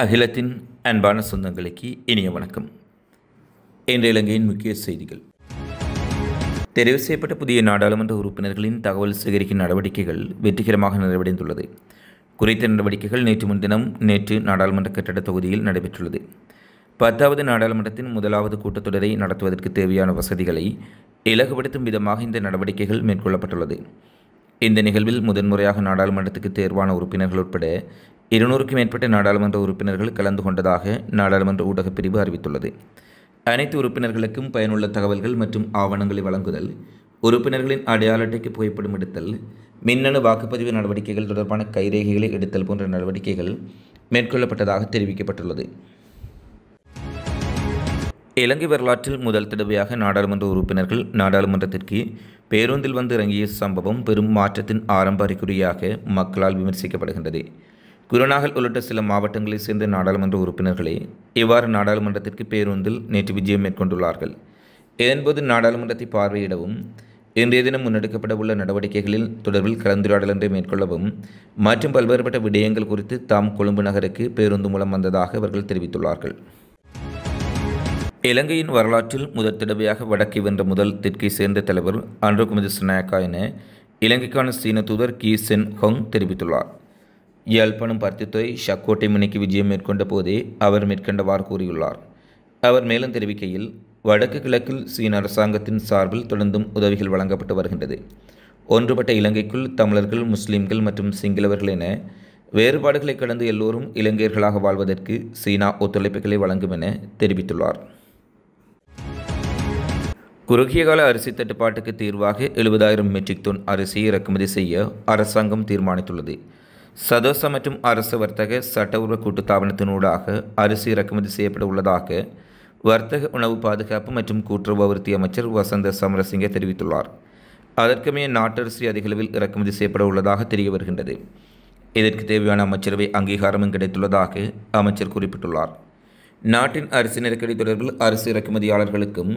அகிலத்தின் அன்பான சொந்தங்களுக்கு இனிய வணக்கம். இன்று இலங்கையின் முக்கிய செய்திகள். தெரிவு செய்யப்பட்ட புதிய நாடாளுமன்ற உறுப்பினர்களின் தகவல் சேகரிக்கும் நடவடிக்கைகள் வெற்றிகரமாக நிறைவடைந்துள்ளது. குறித்த நடவடிக்கைகள் நேற்று நாடாளுமன்ற கட்டட தொகுதியில் நடைபெற்றுள்ளது. 10வது நாடாளுமன்றத்தின் முதலாவது கூட்டத்தொடரை நடத்துவதற்கு தேவையான வசதிகளை இலகுபடுத்தும் விதமாக இந்த நடவடிக்கைகள் மேற்கொள்ளப்பட்டுள்ளது. இந்த நிகழ்வில் முதன்முறையாக நாடாளுமன்றத்துக்கு தேர்வான உறுப்பினர்கள் உட்பட 200க்கும் மேற்பட்ட நாடாளுமன்ற உறுப்பினர்கள் கலந்து கொண்டதாக நாடாளுமன்ற ஊடகப் பிரிவு அறிவித்துள்ளது. அனைத்து உறுப்பினர்களுக்கும் பயனுள்ள தகவல்கள் மற்றும் ஆவணங்களை வழங்குதல், உறுப்பினர்களின் அடையாள அட்டைக்கு புகைப்படம் எடுத்தல், மின்னணு வாக்குப்பதிவு நடவடிக்கைகள் தொடர்பான கைரேகைகளை எடுத்தல் போன்ற நடவடிக்கைகள் மேற்கொள்ளப்பட்டதாக தெரிவிக்கப்பட்டுள்ளது. இலங்கை வரலாற்றில் முதல் தடவையாக நாடாளுமன்ற உறுப்பினர்கள் நாடாளுமன்றத்திற்கு பேருந்தில் வந்து இறங்கிய சம்பவம் பெரும் மாற்றத்தின் ஆரம்ப அறிகுறியாக மக்களால் விமர்சிக்கப்படுகின்றது. குருநாகல் உள்ளிட்ட சில மாவட்டங்களைச் சேர்ந்த நாடாளுமன்ற உறுப்பினர்களே இவ்வாறு நாடாளுமன்றத்திற்கு பேருந்தில் நேற்று விஜயம் மேற்கொண்டுள்ளார்கள். இதன்போது நாடாளுமன்றத்தை பார்வையிடவும், இன்றைய தினம் முன்னெடுக்கப்பட உள்ள நடவடிக்கைகளில் தொடர்பில் கலந்துரையாடல் ஒன்றை மேற்கொள்ளவும் மற்றும் பல்வேறுபட்ட விடயங்கள் குறித்து தாம் கொழும்பு நகருக்கு பேருந்து மூலம் வந்ததாக அவர்கள் தெரிவித்துள்ளார்கள். இலங்கையின் வரலாற்றில் முதல் தடவையாக வடக்கை வென்ற முதல் தெற்கை சேர்ந்த தலைவர் அன்ருகுமார திசாநாயக்கா என இலங்கைக்கான சீன தூதர் கி சென் ஹொங் தெரிவித்துள்ளார். யாழ்ப்பாணம் பருத்தித்துறை ஷக்கோட்டை முனைக்கு விஜயம் மேற்கொண்ட போதே அவர் மேற்கண்டவாறு கூறியுள்ளார். அவர் மேலும் தெரிவிக்கையில், வடக்கு கிழக்கில் சீன அரசாங்கத்தின் சார்பில் தொடர்ந்தும் உதவிகள் வழங்கப்பட்டு வருகின்றது. ஒன்றுபட்ட இலங்கைக்குள் தமிழர்கள், முஸ்லிம்கள் மற்றும் சிங்களவர்கள் என வேறுபாடுகளை கடந்து எல்லோரும் இலங்கையர்களாக வாழ்வதற்கு சீனா ஒத்துழைப்புகளை வழங்கும் என தெரிவித்துள்ளார். குறுகிய கால அரிசி தட்டுப்பாட்டுக்கு தீர்வாக 70,000 மெட்ரிக் டன் அரிசியை இறக்குமதி செய்ய அரசாங்கம் தீர்மானித்துள்ளது. சதோச மற்றும் அரசு வர்த்தக சட்டவுறவு கூட்டுத்தாபனத்தினூடாக அரிசி இறக்குமதி செய்யப்பட உள்ளதாக வர்த்தக உணவு பாதுகாப்பு மற்றும் கூட்டுறவு அபிவிருத்தி அமைச்சர் வசந்த சமரசிங்க தெரிவித்துள்ளார். அதற்குமே நாட்டரிசி அதிகளவில் இறக்குமதி செய்யப்பட உள்ளதாக தெரிய வருகின்றது. இதற்கு தேவையான அமைச்சரவை அங்கீகாரமும் கிடைத்துள்ளதாக அமைச்சர் குறிப்பிட்டுள்ளார். நாட்டின் அரிசி நெருக்கடி தொடர்பில் அரிசி இறக்குமதியாளர்களுக்கும்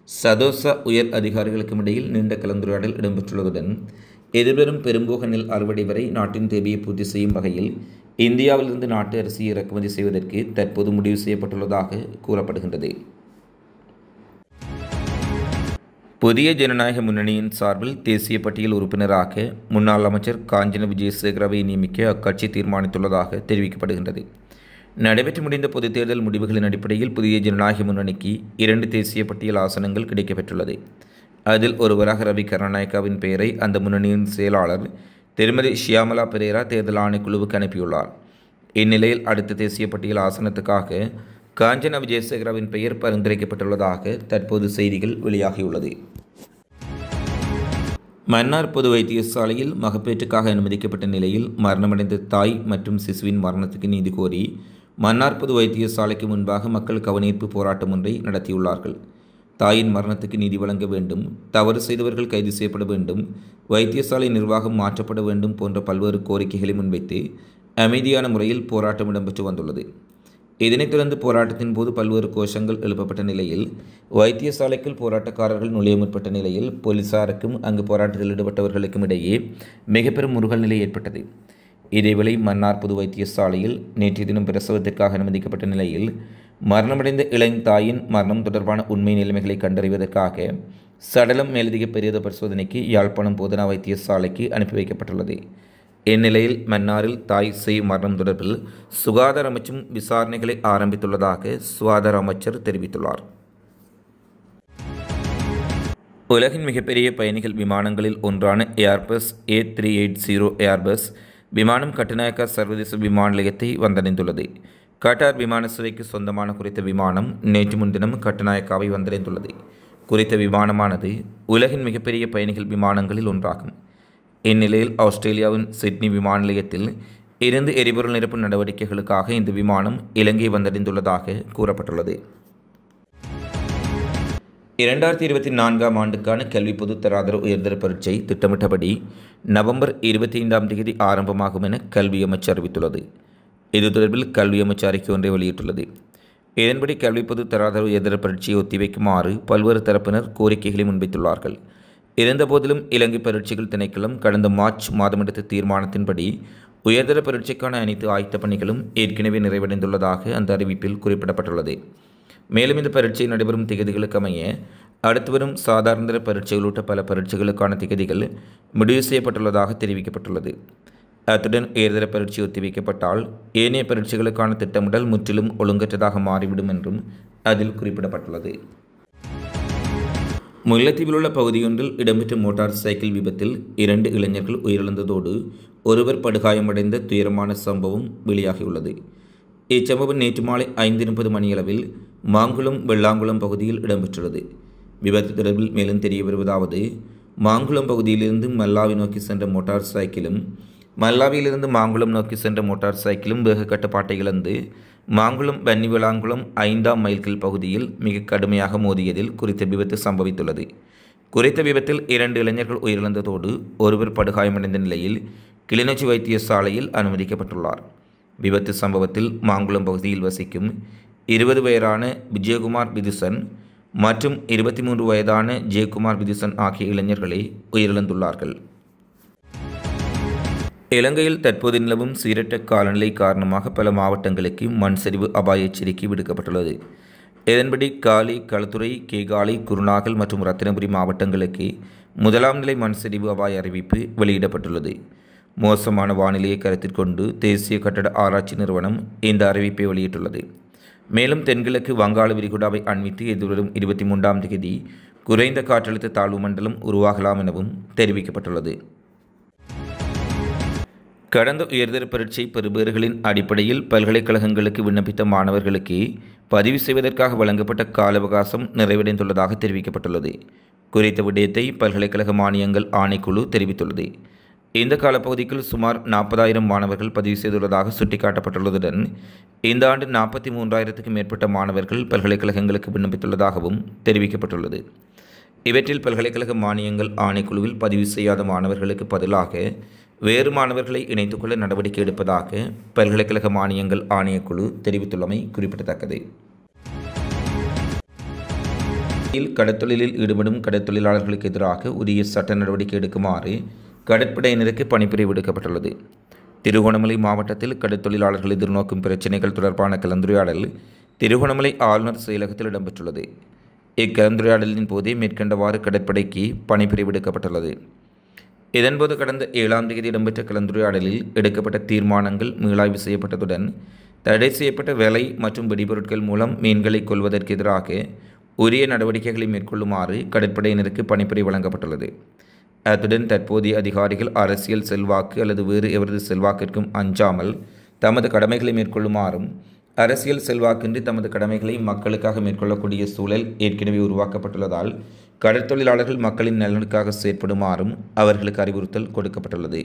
சதோச உயர் அதிகாரிகளுக்கும் இடையில் நீண்ட கலந்துரையாடல் இடம்பெற்றுள்ளதுடன் எதிர்வரும் பெரும்போக நெல் அறுவடை வரை நாட்டின் தேவையை பூர்த்தி செய்யும் வகையில் இந்தியாவிலிருந்து நாட்டு அரிசியை இறக்குமதி செய்வதற்கு தற்போது முடிவு செய்யப்பட்டுள்ளதாக கூறப்படுகின்றது. புதிய ஜனநாயக முன்னணியின் சார்பில் தேசிய பட்டியல் உறுப்பினராக முன்னாள் அமைச்சர் காஞ்சன விஜயசேகரவை நியமிக்க அக்கட்சி தீர்மானித்துள்ளதாக தெரிவிக்கப்படுகின்றது. நடைபெற்று முடிந்த பொதுத் தேர்தல் முடிவுகளின் அடிப்படையில் புதிய ஜனநாயக முன்னணிக்கு 2 தேசிய பட்டியல் ஆசனங்கள் கிடைக்கப்பெற்றுள்ளது. அதில் ஒருவராக ரவி கருணாநாயக்காவின் பெயரை அந்த முன்னணியின் செயலாளர் திருமதி ஷியாமலா பெரேரா தேர்தல் ஆணைக்குழுவுக்கு அனுப்பியுள்ளார். இந்நிலையில் அடுத்த தேசிய பட்டியல் ஆசனத்துக்காக காஞ்சன விஜயசேகரவின் பெயர் பரிந்துரைக்கப்பட்டுள்ளதாக தற்போது செய்திகள் வெளியாகியுள்ளது. மன்னார் பொது வைத்தியசாலையில் மகப்பேற்றுக்காக அனுமதிக்கப்பட்ட நிலையில் மரணமடைந்த தாய் மற்றும் சிசுவின் மரணத்துக்கு நீதி கோரி மன்னார் பொது வைத்தியசாலைக்கு முன்பாக மக்கள் கவனீர்ப்பு போராட்டம் ஒன்றை நடத்தியுள்ளார்கள். தாயின் மரணத்துக்கு நீதி வழங்க வேண்டும், தவறு செய்தவர்கள் கைது செய்யப்பட வேண்டும், வைத்தியசாலை நிர்வாகம் மாற்றப்பட வேண்டும் போன்ற பல்வேறு கோரிக்கைகளை முன்வைத்து அமைதியான முறையில் போராட்டம் இடம்பெற்று வந்துள்ளது. இதனைத் தொடர்ந்து போராட்டத்தின் போது பல்வேறு கோஷங்கள் எழுப்பப்பட்ட நிலையில் வைத்தியசாலைக்குள் போராட்டக்காரர்கள் நுழைய முற்பட்ட நிலையில் போலீசாருக்கும் அங்கு போராட்டத்தில் ஈடுபட்டவர்களுக்கும் இடையே மிக பெரும் முருகல் நிலை ஏற்பட்டது. இதேவேளை மன்னார் பொது வைத்தியசாலையில் நேற்றைய தினம் பிரசவத்திற்காக அனுமதிக்கப்பட்ட நிலையில் மரணமடைந்த இளம் தாயின் மரணம் தொடர்பான உண்மை நிலைமைகளை கண்டறிவதற்காக சடலம் மேலதிக பிரேத பரிசோதனைக்கு யாழ்ப்பாணம் போதனா வைத்தியசாலைக்கு அனுப்பி வைக்கப்பட்டுள்ளது. இந்நிலையில் மன்னாரில் தாய் சேய் மரணம் தொடர்பில் சுகாதார அமைச்சும் விசாரணைகளை ஆரம்பித்துள்ளதாக சுகாதார அமைச்சர் தெரிவித்துள்ளார். உலகின் மிகப்பெரிய பயணிகள் விமானங்களில் ஒன்றான ஏர்பஸ் A380 ஏர்பஸ் விமானம் கட்டுநாயக்கா சர்வதேச விமான நிலையத்தை வந்தடைந்துள்ளது. கட்டார் விமான சேவைக்கு சொந்தமான குறித்த விமானம் நேற்று முன்தினம் கட்டுநாயக்காவை வந்தடைந்துள்ளது. குறித்த விமானமானது உலகின் மிகப்பெரிய பயணிகள் விமானங்களில் ஒன்றாகும். இந்நிலையில் ஆஸ்திரேலியாவின் சிட்னி விமான நிலையத்தில் இருந்து எரிபொருள் நிரப்பு நடவடிக்கைகளுக்காக இந்த விமானம் இலங்கை வந்தடைந்துள்ளதாக கூறப்பட்டுள்ளது. 2024ஆம் ஆண்டுக்கான கல்வி பொதுத் தராதர உயர்தர பரீட்சை திட்டமிட்டபடி நவம்பர் 25ஆம் தேதி ஆரம்பமாகும் என கல்வி அமைச்சு அறிவித்துள்ளது. இது தொடர்பில் கல்வி அமைச்சு அறிக்கை ஒன்றை வெளியிட்டுள்ளது. இதன்படி கல்வி பொதுத் தராதர உயர்தர பரீட்சையை ஒத்திவைக்குமாறு பல்வேறு தரப்பினர் கோரிக்கைகளை முன்வைத்துள்ளார்கள். இருந்தபோதிலும் இலங்கை பரீட்சைகள் திணைக்களம் கடந்த மார்ச் மாதம் எடுத்த தீர்மானத்தின்படி உயர்தர பரீட்சைக்கான அனைத்து ஆயத்த பணிகளும் ஏற்கனவே நிறைவடைந்துள்ளதாக அந்த அறிவிப்பில் குறிப்பிடப்பட்டுள்ளது. மேலும் இந்த பரீட்சை நடைபெறும் திகதிகளுக்கு அமைய அடுத்து வரும் சாதாரண பரீட்சை உள்ளிட்ட பல பரீட்சைகளுக்கான திகதிகள் முடிவு செய்யப்பட்டுள்ளதாக தெரிவிக்கப்பட்டுள்ளது. அத்துடன் உயர்தர பரீட்சை ஒத்திவைக்கப்பட்டால் ஏனைய பரீட்சைகளுக்கான திட்டமிடல் முற்றிலும் ஒழுங்கற்றதாக மாறிவிடும் என்றும் அதில் குறிப்பிடப்பட்டுள்ளது. முல்லைத்தீவில் உள்ள பகுதியொன்றில் இடம்பெற்ற மோட்டார் சைக்கிள் விபத்தில் 2 இளைஞர்கள் உயிரிழந்ததோடு ஒருவர் படுகாயமடைந்த துயரமான சம்பவம் வெளியாகியுள்ளது. இச்சம்பவம் நேற்று மாலை 5:30 மணியளவில் மாங்குளம் வெள்ளாங்குளம் பகுதியில் இடம்பெற்றுள்ளது. விபத்து தொடர்பில் மேலும் தெரிய வருவதாவது, மாங்குளம் பகுதியிலிருந்து மல்லாவி நோக்கி சென்ற மோட்டார் சைக்கிளும் மல்லாவியிலிருந்து மாங்குளம் நோக்கி சென்ற மோட்டார் சைக்கிளும் வேக கட்டுப்பாட்டை இழந்து மாங்குளம் வன்னிவிளாங்குளம் 5ஆம் மைல்கல் பகுதியில் மிக கடுமையாக மோதியதில் குறித்த விபத்து சம்பவித்துள்ளது. குறித்த விபத்தில் 2 இளைஞர்கள் உயிரிழந்ததோடு ஒருவர் படுகாயமடைந்த நிலையில் கிளிநொச்சி வைத்தியசாலையில் அனுமதிக்கப்பட்டுள்ளார். விபத்து சம்பவத்தில் மாங்குளம் பகுதியில் வசிக்கும் 20 வயதான விஜயகுமார் விதுசன் மற்றும் 23 வயதான ஜெயக்குமார் விதுசன் ஆகிய இளைஞர்களே உயிரிழந்துள்ளார்கள். இலங்கையில் தற்போது நிலவும் சீரற்ற காலநிலை காரணமாக பல மாவட்டங்களுக்கு மண் சரிவு அபாய எச்சரிக்கை விடுக்கப்பட்டுள்ளது. இதன்படி காலி, களுத்துறை, கேகாலை, குருநாகல் மற்றும் ரத்தினபுரி மாவட்டங்களுக்கு 1ஆம் நிலை மண் சரிவு அபாய அறிவிப்பு வெளியிடப்பட்டுள்ளது. மோசமான வானிலையை கருத்தில் கொண்டு தேசிய கட்டட ஆராய்ச்சி நிறுவனம் இந்த அறிவிப்பை வெளியிட்டுள்ளது. மேலும் தென்கிழக்கு வங்காள விரிகுடாவை அண்மித்து எதிர்வரும் 23ஆம் தேதி குறைந்த காற்றழுத்த தாழ்வு மண்டலம் உருவாகலாம் எனவும் தெரிவிக்கப்பட்டுள்ளது. கடந்த உயர்தர பரீட்சை பெறுபேறுகளின் அடிப்படையில் பல்கலைக்கழகங்களுக்கு விண்ணப்பித்த மாணவர்களுக்கு பதிவு செய்வதற்காக வழங்கப்பட்ட கால அவகாசம் நிறைவடைந்துள்ளதாக தெரிவிக்கப்பட்டுள்ளது. குறித்த விடயத்தை பல்கலைக்கழக மானியங்கள் ஆணைக்குழு தெரிவித்துள்ளது. இந்த காலப்பகுதிக்குள் சுமார் 40,000 மாணவர்கள் பதிவு செய்துள்ளதாக சுட்டிக்காட்டப்பட்டுள்ளதுடன் இந்த ஆண்டு 43,000க்கும் மேற்பட்ட மாணவர்கள் பல்கலைக்கழகங்களுக்கு விண்ணப்பித்துள்ளதாகவும் தெரிவிக்கப்பட்டுள்ளது. இவற்றில் பல்கலைக்கழக மானியங்கள் ஆணைக்குழுவில் பதிவு செய்யாத மாணவர்களுக்கு பதிலாக வேறு மாணவர்களை இணைத்துக்கொள்ள நடவடிக்கை எடுப்பதாக பல்கலைக்கழக மானியங்கள் ஆணையக்குழு தெரிவித்துள்ளமை குறிப்பிடத்தக்கது. கடற்தொழிலில் ஈடுபடும் கடற்தொழிலாளர்களுக்கு எதிராக உரிய சட்ட நடவடிக்கை எடுக்குமாறு கடற்படையினருக்கு பணிப்புரை விடுக்கப்பட்டுள்ளது. திருகோணமலை மாவட்டத்தில் கடற்தொழிலாளர்கள் எதிர்நோக்கும் பிரச்சினைகள் தொடர்பான கலந்துரையாடல் திருகோணமலை ஆளுநர் செயலகத்தில் இடம்பெற்றுள்ளது. இக்கலந்துரையாடலின் போதே மேற்கண்டவாறு கடற்படைக்கு பணிப்புரை விடுக்கப்பட்டுள்ளது. இதன்போது கடந்த 7ஆம் தேதி இடம்பெற்ற கலந்துரையாடலில் எடுக்கப்பட்ட தீர்மானங்கள் மீளாய்வு செய்யப்பட்டதுடன் தடை செய்யப்பட்ட வேலை மற்றும் வெடிபொருட்கள் மூலம் மீன்களை கொள்வதற்கு எதிராக உரிய நடவடிக்கைகளை மேற்கொள்ளுமாறு கடற்படையினருக்கு பணிப்புரை வழங்கப்பட்டுள்ளது. அத்துடன் தற்போதைய அதிகாரிகள் அரசியல் செல்வாக்கு அல்லது வேறு எவரது செல்வாக்கிற்கும் அஞ்சாமல் தமது கடமைகளை மேற்கொள்ளுமாறும் அரசியல் செல்வாக்கின்றி தமது கடமைகளை மக்களுக்காக மேற்கொள்ளக்கூடிய சூழல் ஏற்கனவே உருவாக்கப்பட்டுள்ளதால் கடற்தொழிலாளர்கள் மக்களின் நலனுக்காக செயற்படுமாறும் அவர்களுக்கு அறிவுறுத்தல் கொடுக்கப்பட்டுள்ளது.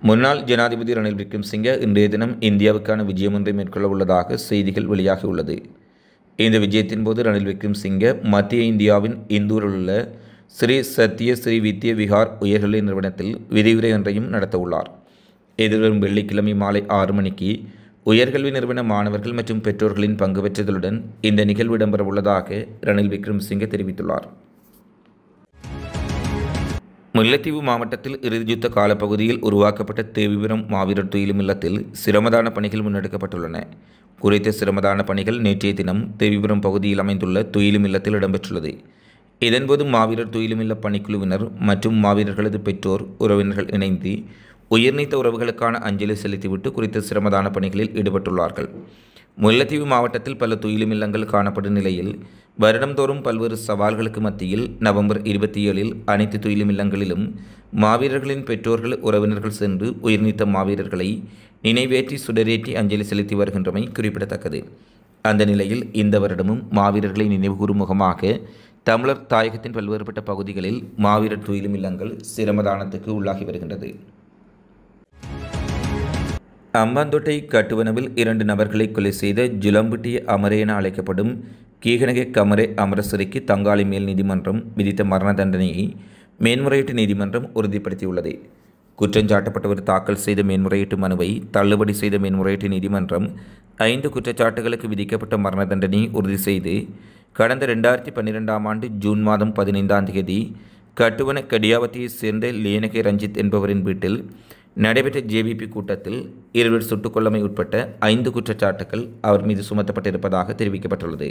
முன்னாள் ஜனாதிபதி ரணில் விக்ரமசிங்க இன்றைய தினம் இந்தியாவுக்கான விஜயம் ஒன்றை மேற்கொள்ள உள்ளதாக செய்திகள் வெளியாகியுள்ளது. இந்த விஜயத்தின் போது ரணில் விக்ரமசிங்க மத்திய இந்தியாவின் இந்தூரில் உள்ள ஸ்ரீ சத்ய ஸ்ரீ வித்ய விஹார் உயர்கல்வி நிறுவனத்தில் விரிவுரை ஒன்றையும் நடத்தவுள்ளார். எதிர்வரும் வெள்ளிக்கிழமை மாலை 6 மணிக்கு உயர்கல்வி நிறுவன மாணவர்கள் மற்றும் பெற்றோர்களின் பங்கு பெற்றதுடன் இந்த நிகழ்வு இடம்பெறவுள்ளதாக ரணில் விக்ரமசிங்கே தெரிவித்துள்ளார். முல்லைத்தீவு மாவட்டத்தில் இறுதியுத்த காலப்பகுதியில் உருவாக்கப்பட்ட தேவிபுரம் மாவீரர் துயிலும் இல்லத்தில் சிரமதான பணிகள் முன்னெடுக்கப்பட்டுள்ளன. குறித்த சிரமதான பணிகள் நேற்றைய தினம் தேவிபுரம் பகுதியில் அமைந்துள்ள துயிலும் இல்லத்தில் இடம்பெற்றுள்ளது. இதன்போது மாவீரர் துயிலும் இல்ல பணிக்குழுவினர் மற்றும் மாவீரர்களது பெற்றோர் உறவினர்கள் இணைந்து உயிர்நீத்த உறவுகளுக்கான அஞ்சலி செலுத்திவிட்டு குறித்த சிரமதான பணிகளில் ஈடுபட்டுள்ளார்கள். முல்லைத்தீவு மாவட்டத்தில் பல துயிலும் இல்லங்கள் காணப்படும் நிலையில் வருடந்தோறும் பல்வேறு சவால்களுக்கு மத்தியில் நவம்பர் 27 அனைத்து துயிலும் இல்லங்களிலும் மாவீரர்களின் பெற்றோர்கள் உறவினர்கள் சென்று உயிர்நீத்த மாவீரர்களை நினைவேற்றி சுடரேற்றி அஞ்சலி செலுத்தி வருகின்றமை குறிப்பிடத்தக்கது. அந்த நிலையில் இந்த வருடமும் மாவீரர்களை நினைவுகூரும் முகமாக தமிழர் தாயகத்தின் பல்வேறுபட்ட பகுதிகளில் மாவீரர் துயிலும் இல்லங்கள் சிரமதானத்துக்கு உள்ளாகி வருகின்றது. அம்பாந்தோட்டை கட்டுவனவில் 2 நபர்களை கொலை செய்த ஜுலம்புட்டிய அமரே என அழைக்கப்படும் கீகனகே கமரே அமரசிறிக்கு தங்காளி மேல் நீதிமன்றம் விதித்த மரண தண்டனையை மேன்முறையீட்டு நீதிமன்றம் உறுதிப்படுத்தியுள்ளது. குற்றஞ்சாட்டப்பட்டவர் தாக்கல் செய்த மேன்முறையீட்டு மனுவை தள்ளுபடி செய்த மேன்முறையீட்டு நீதிமன்றம் 5 குற்றச்சாட்டுகளுக்கு விதிக்கப்பட்ட மரண தண்டனையை உறுதி செய்து கடந்த 2012ஆம் ஆண்டு ஜூன் மாதம் 15ஆம் தேதி கட்டுவன கடியாவத்தையைச் சேர்ந்த லேனகே ரஞ்சித் என்பவரின் வீட்டில் நடைபெற்ற ஜேவிபி கூட்டத்தில் இருவர் சுட்டுக்கொல்லமை உட்பட்ட 5 குற்றச்சாட்டுகள் அவர் மீது சுமத்தப்பட்டிருப்பதாக தெரிவிக்கப்பட்டுள்ளது.